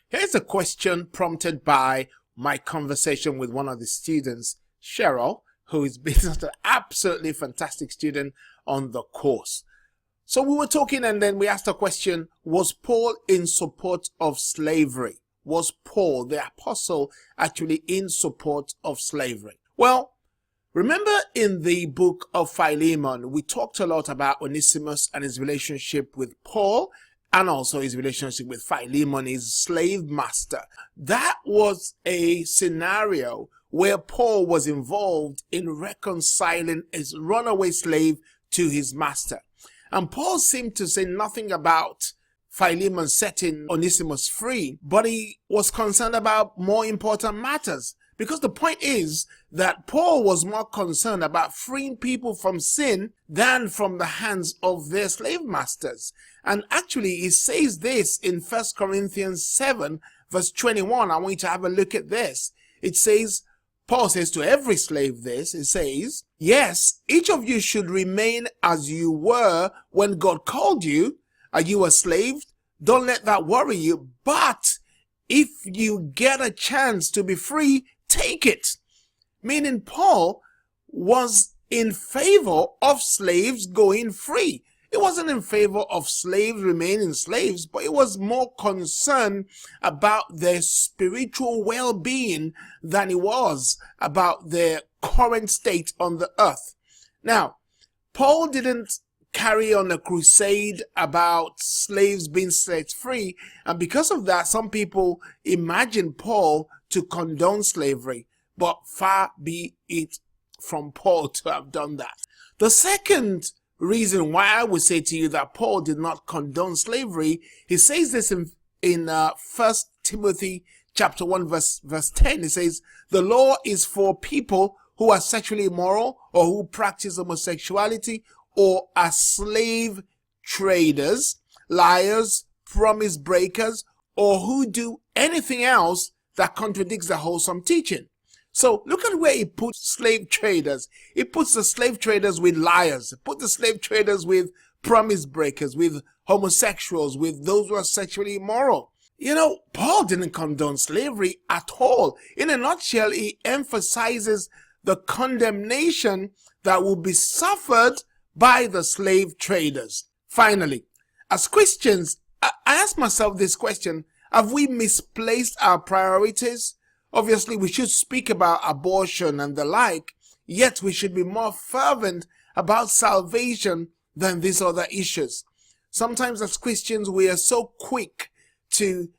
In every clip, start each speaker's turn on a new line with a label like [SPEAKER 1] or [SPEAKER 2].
[SPEAKER 1] Here's a question prompted by my conversation with one of the students, Cheryl, who is an absolutely fantastic student on the course. So we were talking and then we asked a question, was Paul in support of slavery? Was Paul, the apostle, actually in support of slavery? Well, remember in the book of Philemon, we talked a lot about Onesimus and his relationship with Paul and also his relationship with Philemon, his slave master. That was a scenario where Paul was involved in reconciling his runaway slave to his master. And Paul seemed to say nothing about Philemon setting Onesimus free, but he was concerned about more important matters. Because the point is that Paul was more concerned about freeing people from sin than from the hands of their slave masters. And actually, he says this in 1 Corinthians 7, verse 21. I want you to have a look at this. It says, Paul says to every slave this, it says, yes, each of you should remain as you were when God called you. Are you a slave? Don't let that worry you. But if you get a chance to be free, take it. Meaning Paul was in favor of slaves going free. It wasn't in favor of slaves remaining slaves, but it was more concerned about their spiritual well-being than it was about their current state on the earth. Now, Paul didn't carry on a crusade about slaves being set free, and because of that, some people imagine Paul to condone slavery, but far be it from Paul to have done that. The second reason why I would say to you that Paul did not condone slavery, he says this in 1 Timothy chapter 1 verse 10. He says, the law is for people who are sexually immoral or who practice homosexuality or are slave traders, liars, promise breakers, or who do anything else that contradicts the wholesome teaching. So look at where he puts slave traders. He puts the slave traders with liars. He puts the slave traders with promise breakers, with homosexuals, with those who are sexually immoral. You know, Paul didn't condone slavery at all. In a nutshell, he emphasizes the condemnation that will be suffered by the slave traders. Finally, as Christians, I ask myself this question: have we misplaced our priorities? Obviously, we should speak about abortion and the like, yet we should be more fervent about salvation than these other issues. Sometimes as Christians, we are so quick to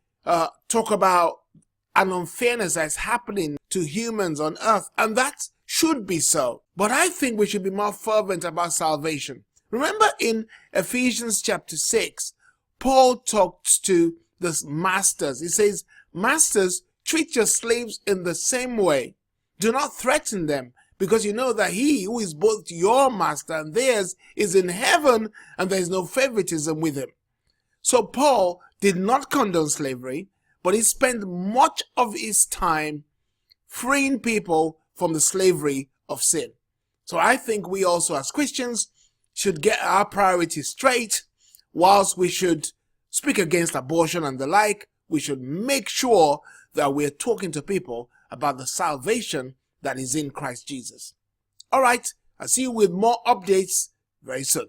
[SPEAKER 1] talk about an unfairness that's happening to humans on earth, and that should be so. But I think we should be more fervent about salvation. Remember in Ephesians chapter 6, Paul talks to the masters. He says, masters, treat your slaves in the same way. Do not threaten them, because you know that he who is both your master and theirs is in heaven, and there is no favoritism with him. So Paul did not condone slavery, but he spent much of his time freeing people from the slavery of sin. So I think we also as Christians should get our priorities straight. Whilst we should speak against abortion and the like, we should make sure that we're talking to people about the salvation that is in Christ Jesus. All right, I'll see you with more updates very soon.